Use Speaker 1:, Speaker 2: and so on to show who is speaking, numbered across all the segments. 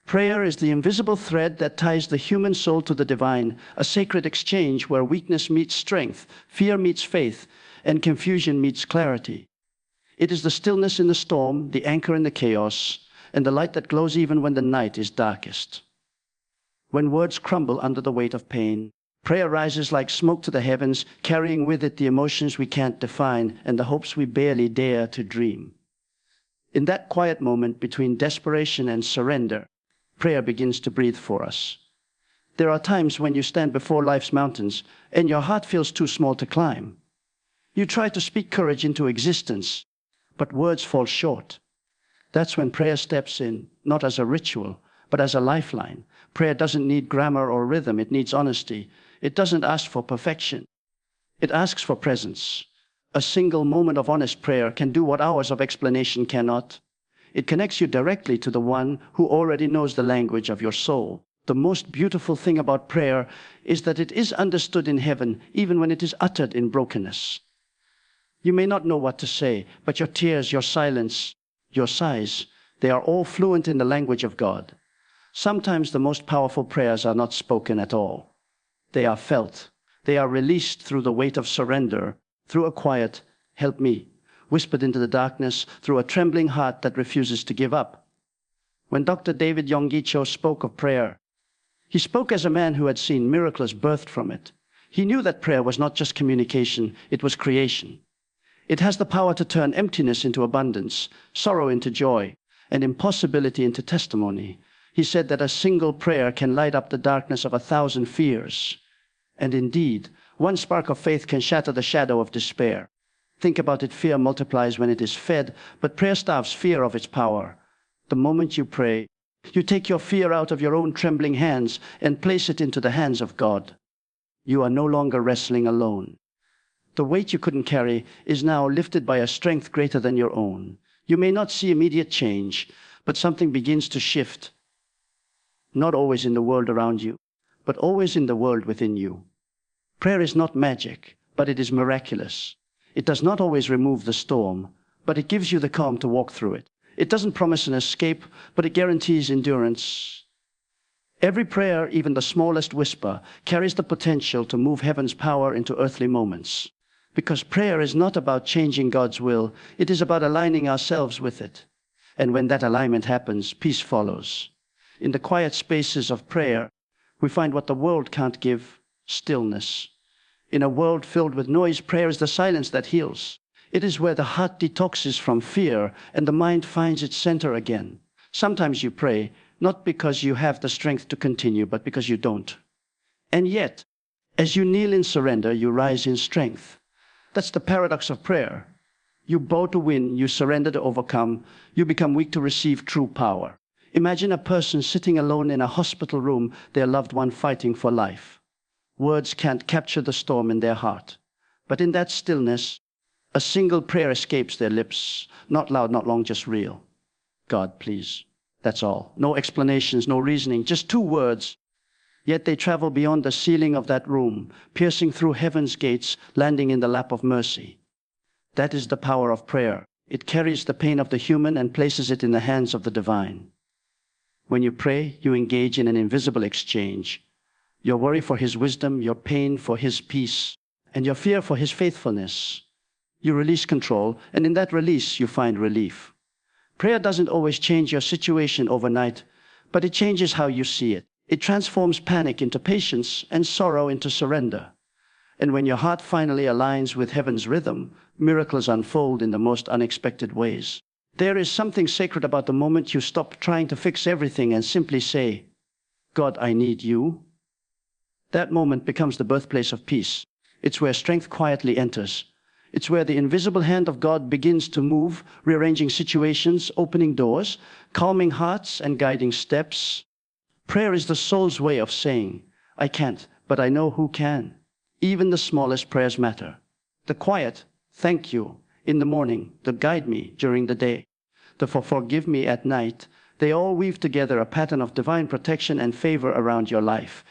Speaker 1: Prayer is the invisible thread that ties the human soul to the divine, a sacred exchange where weakness meets strength, fear meets faith, and confusion meets clarity. It is the stillness in the storm, the anchor in the chaos, and the light that glows even when the night is darkest. When words crumble under the weight of pain, prayer rises like smoke to the heavens, carrying with it the emotions we can't define and the hopes we barely dare to dream. In that quiet moment between desperation and surrender, prayer begins to breathe for us. There are times when you stand before life's mountains and your heart feels too small to climb. You try to speak courage into existence, but words fall short. That's when prayer steps in, not as a ritual, but as a lifeline. Prayer doesn't need grammar or rhythm, it needs honesty. It doesn't ask for perfection. It asks for presence. A single moment of honest prayer can do what hours of explanation cannot. It connects you directly to the one who already knows the language of your soul. The most beautiful thing about prayer is that it is understood in heaven, even when it is uttered in brokenness. You may not know what to say, but your tears, your silence, your sighs, they are all fluent in the language of God. Sometimes the most powerful prayers are not spoken at all. They are felt. They are released through the weight of surrender, through a quiet, "Help me," whispered into the darkness, through a trembling heart that refuses to give up. When Dr. David Yonggi Cho spoke of prayer, he spoke as a man who had seen miracles birthed from it. He knew that prayer was not just communication, it was creation. It has the power to turn emptiness into abundance, sorrow into joy, and impossibility into testimony. He said that a single prayer can light up the darkness of 1,000 fears. And indeed, one spark of faith can shatter the shadow of despair. Think about it, fear multiplies when it is fed, but prayer starves fear of its power. The moment you pray, you take your fear out of your own trembling hands and place it into the hands of God. You are no longer wrestling alone. The weight you couldn't carry is now lifted by a strength greater than your own. You may not see immediate change, but something begins to shift. Not always in the world around you, but always in the world within you. Prayer is not magic, but it is miraculous. It does not always remove the storm, but it gives you the calm to walk through it. It doesn't promise an escape, but it guarantees endurance. Every prayer, even the smallest whisper, carries the potential to move heaven's power into earthly moments. Because prayer is not about changing God's will, it is about aligning ourselves with it. And when that alignment happens, peace follows. In the quiet spaces of prayer, we find what the world can't give: stillness. In a world filled with noise, prayer is the silence that heals. It is where the heart detoxes from fear and the mind finds its center again. Sometimes you pray, not because you have the strength to continue, but because you don't. And yet, as you kneel in surrender, you rise in strength. That's the paradox of prayer. You bow to win, you surrender to overcome, you become weak to receive true power. Imagine a person sitting alone in a hospital room, their loved one fighting for life. Words can't capture the storm in their heart. But in that stillness, a single prayer escapes their lips, not loud, not long, just real. God, please. That's all. No explanations, no reasoning, just two words. Yet they travel beyond the ceiling of that room, piercing through heaven's gates, landing in the lap of mercy. That is the power of prayer. It carries the pain of the human and places it in the hands of the divine. When you pray, you engage in an invisible exchange. Your worry for his wisdom, your pain for his peace, and your fear for his faithfulness. You release control, and in that release, you find relief. Prayer doesn't always change your situation overnight, but it changes how you see it. It transforms panic into patience and sorrow into surrender. And when your heart finally aligns with heaven's rhythm, miracles unfold in the most unexpected ways. There is something sacred about the moment you stop trying to fix everything and simply say, God, I need you. That moment becomes the birthplace of peace. It's where strength quietly enters. It's where the invisible hand of God begins to move, rearranging situations, opening doors, calming hearts, and guiding steps. Prayer is the soul's way of saying, I can't, but I know who can. Even the smallest prayers matter. The quiet, thank you, in the morning, the guide me during the day, the forgive me at night, they all weave together a pattern of divine protection and favor around your life.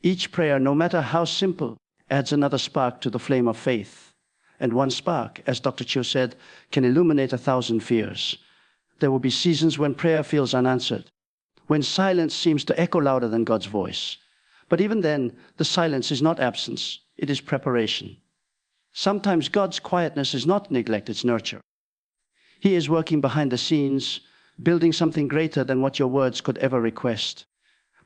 Speaker 1: Each prayer, no matter how simple, adds another spark to the flame of faith. And one spark, as Dr. Cho said, can illuminate 1,000 fears. There will be seasons when prayer feels unanswered, when silence seems to echo louder than God's voice. But even then, the silence is not absence, it is preparation. Sometimes God's quietness is not neglect, it's nurture. He is working behind the scenes, building something greater than what your words could ever request.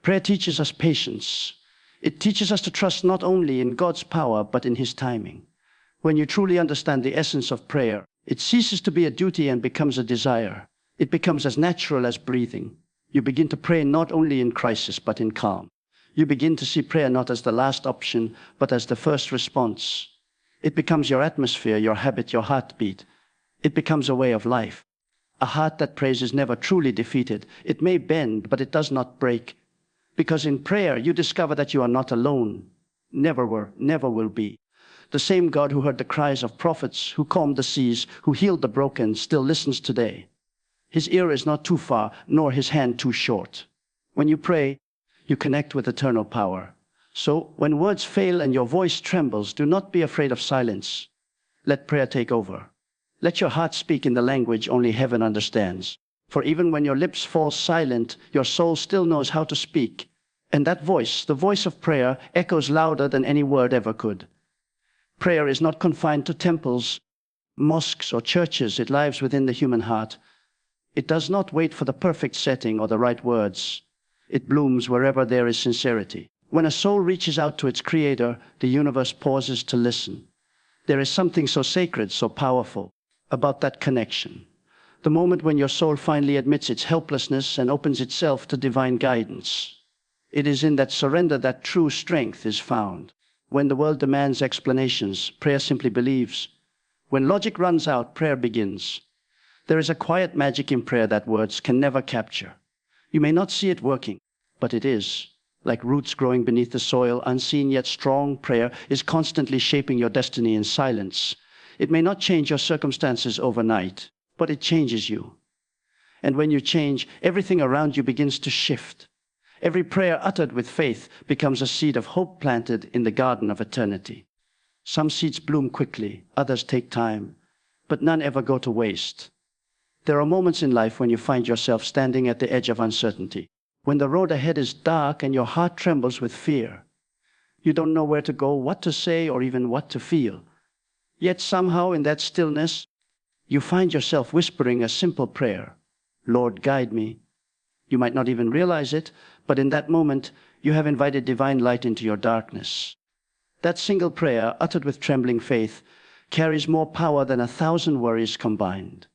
Speaker 1: Prayer teaches us patience. It teaches us to trust not only in God's power, but in His timing. When you truly understand the essence of prayer, it ceases to be a duty and becomes a desire. It becomes as natural as breathing. You begin to pray not only in crisis, but in calm. You begin to see prayer not as the last option, but as the first response. It becomes your atmosphere, your habit, your heartbeat. It becomes a way of life. A heart that prays is never truly defeated. It may bend, but it does not break. Because in prayer, you discover that you are not alone. Never were, never will be. The same God who heard the cries of prophets, who calmed the seas, who healed the broken, still listens today. His ear is not too far, nor his hand too short. When you pray, you connect with eternal power. So, when words fail and your voice trembles, do not be afraid of silence. Let prayer take over. Let your heart speak in the language only heaven understands. For even when your lips fall silent, your soul still knows how to speak. And that voice, the voice of prayer, echoes louder than any word ever could. Prayer is not confined to temples, mosques, or churches. It lives within the human heart. It does not wait for the perfect setting or the right words. It blooms wherever there is sincerity. When a soul reaches out to its Creator, the universe pauses to listen. There is something so sacred, so powerful about that connection. The moment when your soul finally admits its helplessness and opens itself to divine guidance. It is in that surrender that true strength is found. When the world demands explanations, prayer simply believes. When logic runs out, prayer begins. There is a quiet magic in prayer that words can never capture. You may not see it working, but it is. Like roots growing beneath the soil, unseen yet strong, prayer is constantly shaping your destiny in silence. It may not change your circumstances overnight, but it changes you. And when you change, everything around you begins to shift. Every prayer uttered with faith becomes a seed of hope planted in the garden of eternity. Some seeds bloom quickly, others take time, but none ever go to waste. There are moments in life when you find yourself standing at the edge of uncertainty, when the road ahead is dark and your heart trembles with fear. You don't know where to go, what to say, or even what to feel. Yet somehow in that stillness, you find yourself whispering a simple prayer. Lord, guide me. You might not even realize it, but in that moment, you have invited divine light into your darkness. That single prayer, uttered with trembling faith, carries more power than 1,000 worries combined.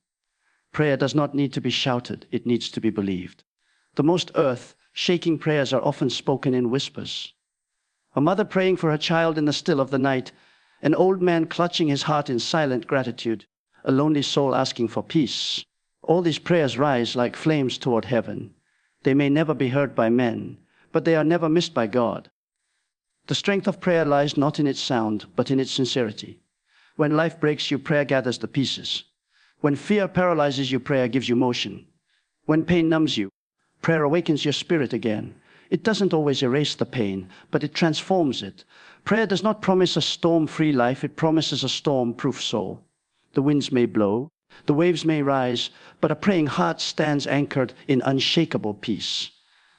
Speaker 1: Prayer does not need to be shouted, it needs to be believed. The most earth-shaking prayers are often spoken in whispers. A mother praying for her child in the still of the night, an old man clutching his heart in silent gratitude, a lonely soul asking for peace. All these prayers rise like flames toward heaven. They may never be heard by men, but they are never missed by God. The strength of prayer lies not in its sound, but in its sincerity. When life breaks you, prayer gathers the pieces. When fear paralyzes you, prayer gives you motion. When pain numbs you, prayer awakens your spirit again. It doesn't always erase the pain, but it transforms it. Prayer does not promise a storm-free life, it promises a storm-proof soul. The winds may blow, the waves may rise, but a praying heart stands anchored in unshakable peace.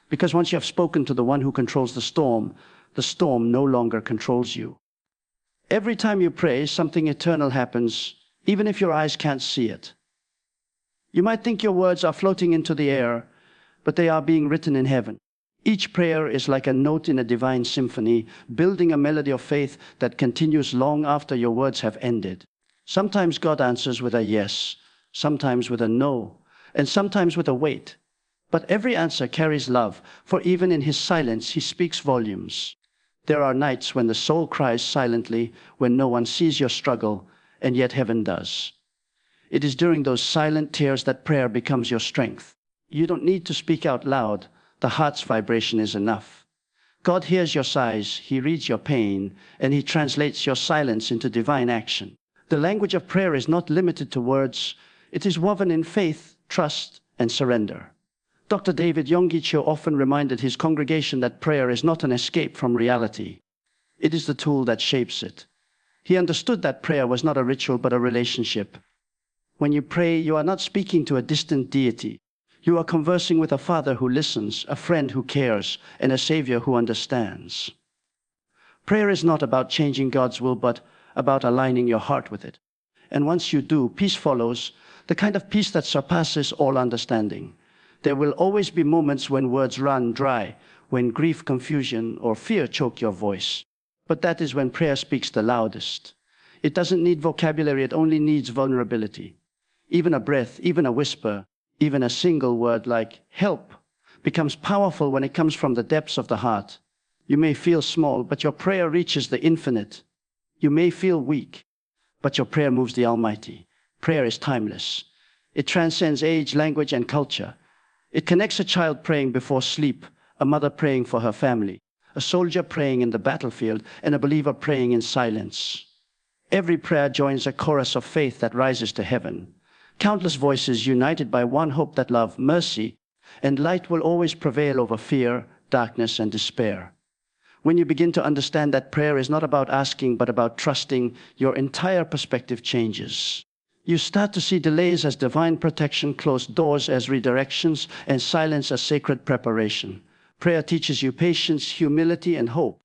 Speaker 1: Because once you have spoken to the one who controls the storm no longer controls you. Every time you pray, something eternal happens, even if your eyes can't see it. You might think your words are floating into the air, but they are being written in heaven. Each prayer is like a note in a divine symphony, building a melody of faith that continues long after your words have ended. Sometimes God answers with a yes, sometimes with a no, and sometimes with a wait. But every answer carries love, for even in his silence, he speaks volumes. There are nights when the soul cries silently, when no one sees your struggle, and yet heaven does. It is during those silent tears that prayer becomes your strength. You don't need to speak out loud. The heart's vibration is enough. God hears your sighs, he reads your pain, and he translates your silence into divine action. The language of prayer is not limited to words. It is woven in faith, trust, and surrender. Dr. David Yonggi Cho often reminded his congregation that prayer is not an escape from reality. It is the tool that shapes it. He understood that prayer was not a ritual but a relationship. When you pray, you are not speaking to a distant deity. You are conversing with a Father who listens, a friend who cares, and a Savior who understands. Prayer is not about changing God's will, but about aligning your heart with it. And once you do, peace follows, the kind of peace that surpasses all understanding. There will always be moments when words run dry, when grief, confusion, or fear choke your voice. But that is when prayer speaks the loudest. It doesn't need vocabulary, it only needs vulnerability. Even a breath, even a whisper, even a single word like help becomes powerful when it comes from the depths of the heart. You may feel small, but your prayer reaches the infinite. You may feel weak, but your prayer moves the Almighty. Prayer is timeless. It transcends age, language, and culture. It connects a child praying before sleep, a mother praying for her family, a soldier praying in the battlefield, and a believer praying in silence. Every prayer joins a chorus of faith that rises to heaven. Countless voices united by one hope that love, mercy, and light will always prevail over fear, darkness, and despair. When you begin to understand that prayer is not about asking, but about trusting, your entire perspective changes. You start to see delays as divine protection, closed doors as redirections, and silence as sacred preparation. Prayer teaches you patience, humility, and hope.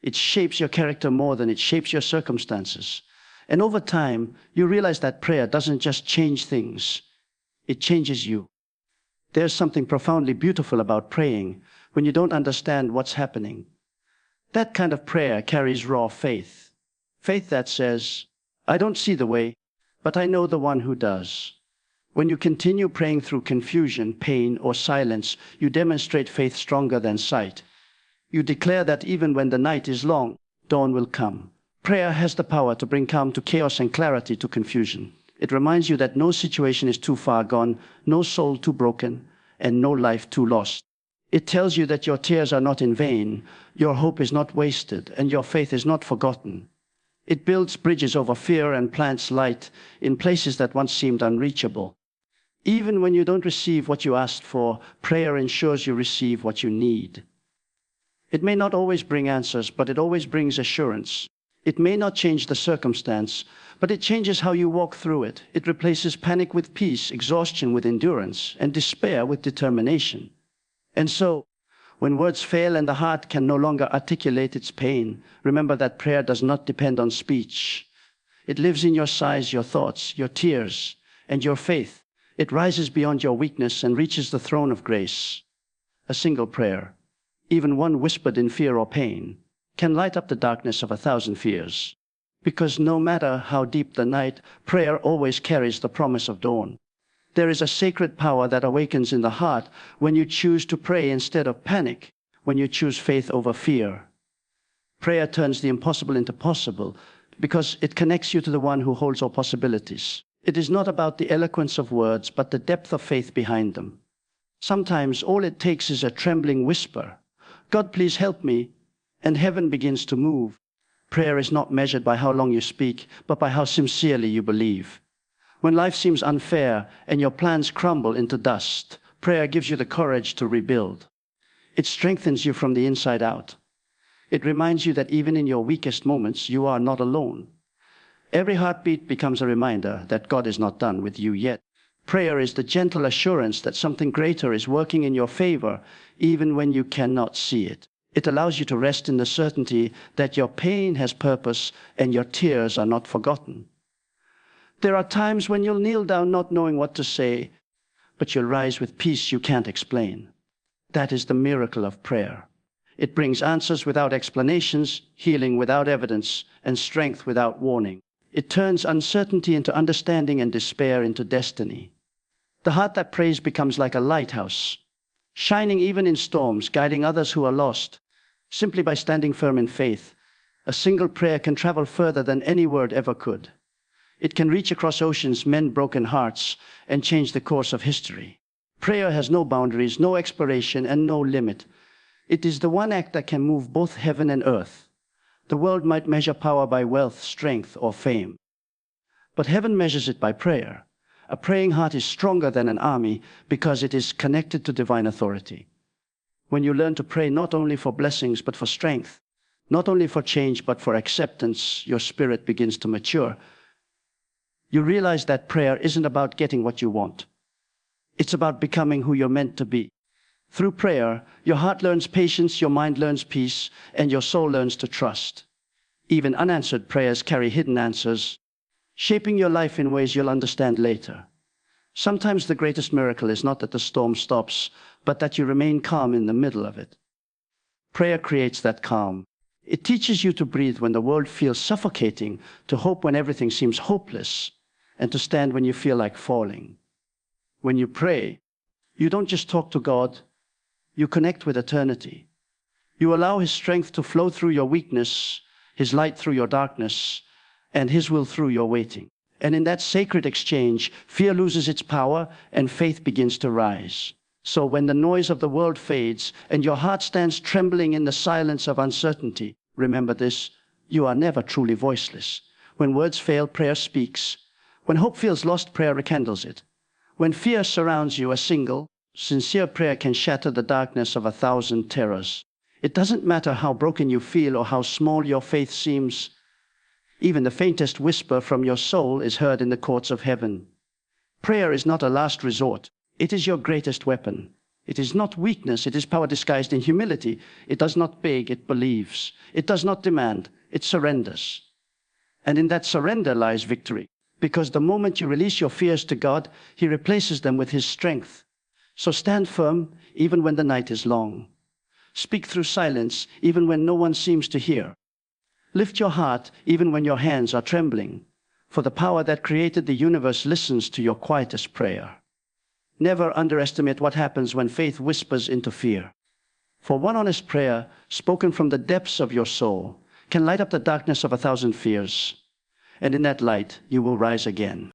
Speaker 1: It shapes your character more than it shapes your circumstances. And over time, you realize that prayer doesn't just change things, it changes you. There's something profoundly beautiful about praying when you don't understand what's happening. That kind of prayer carries raw faith. Faith that says, I don't see the way, but I know the one who does. When you continue praying through confusion, pain, or silence, you demonstrate faith stronger than sight. You declare that even when the night is long, dawn will come. Prayer has the power to bring calm to chaos and clarity to confusion. It reminds you that no situation is too far gone, no soul too broken, and no life too lost. It tells you that your tears are not in vain, your hope is not wasted, and your faith is not forgotten. It builds bridges over fear and plants light in places that once seemed unreachable. Even when you don't receive what you asked for, prayer ensures you receive what you need. It may not always bring answers, but it always brings assurance. It may not change the circumstance, but it changes how you walk through it. It replaces panic with peace, exhaustion with endurance, and despair with determination. And so, when words fail and the heart can no longer articulate its pain, remember that prayer does not depend on speech. It lives in your sighs, your thoughts, your tears, and your faith. It rises beyond your weakness and reaches the throne of grace. A single prayer, even one whispered in fear or pain, can light up the darkness of 1,000 fears. Because no matter how deep the night, prayer always carries the promise of dawn. There is a sacred power that awakens in the heart when you choose to pray instead of panic, when you choose faith over fear. Prayer turns the impossible into possible because it connects you to the one who holds all possibilities. It is not about the eloquence of words, but the depth of faith behind them. Sometimes all it takes is a trembling whisper, God, please help me, and heaven begins to move. Prayer is not measured by how long you speak, but by how sincerely you believe. When life seems unfair and your plans crumble into dust, prayer gives you the courage to rebuild. It strengthens you from the inside out. It reminds you that even in your weakest moments, you are not alone. Every heartbeat becomes a reminder that God is not done with you yet. Prayer is the gentle assurance that something greater is working in your favor, even when you cannot see it. It allows you to rest in the certainty that your pain has purpose and your tears are not forgotten. There are times when you'll kneel down not knowing what to say, but you'll rise with peace you can't explain. That is the miracle of prayer. It brings answers without explanations, healing without evidence, and strength without warning. It turns uncertainty into understanding and despair into destiny. The heart that prays becomes like a lighthouse, shining even in storms, guiding others who are lost. Simply by standing firm in faith, a single prayer can travel further than any word ever could. It can reach across oceans, mend broken hearts, and change the course of history. Prayer has no boundaries, no expiration, and no limit. It is the one act that can move both heaven and earth. The world might measure power by wealth, strength, or fame. But heaven measures it by prayer. A praying heart is stronger than an army because it is connected to divine authority. When you learn to pray not only for blessings but for strength, not only for change but for acceptance, your spirit begins to mature. You realize that prayer isn't about getting what you want. It's about becoming who you're meant to be. Through prayer, your heart learns patience, your mind learns peace, and your soul learns to trust. Even unanswered prayers carry hidden answers, shaping your life in ways you'll understand later. Sometimes the greatest miracle is not that the storm stops, but that you remain calm in the middle of it. Prayer creates that calm. It teaches you to breathe when the world feels suffocating, to hope when everything seems hopeless, and to stand when you feel like falling. When you pray, you don't just talk to God, you connect with eternity. You allow His strength to flow through your weakness, His light through your darkness, and His will through your waiting. And in that sacred exchange, fear loses its power and faith begins to rise. So when the noise of the world fades and your heart stands trembling in the silence of uncertainty, remember this: you are never truly voiceless. When words fail, prayer speaks. When hope feels lost, prayer rekindles it. When fear surrounds you, a single, sincere prayer can shatter the darkness of 1,000 terrors. It doesn't matter how broken you feel or how small your faith seems. Even the faintest whisper from your soul is heard in the courts of heaven. Prayer is not a last resort. It is your greatest weapon. It is not weakness, it is power disguised in humility. It does not beg, it believes. It does not demand, it surrenders. And in that surrender lies victory. Because the moment you release your fears to God, He replaces them with His strength. So stand firm, even when the night is long. Speak through silence, even when no one seems to hear. Lift your heart, even when your hands are trembling. For the power that created the universe listens to your quietest prayer. Never underestimate what happens when faith whispers into fear. For one honest prayer, spoken from the depths of your soul, can light up the darkness of 1,000 fears. And in that light, you will rise again.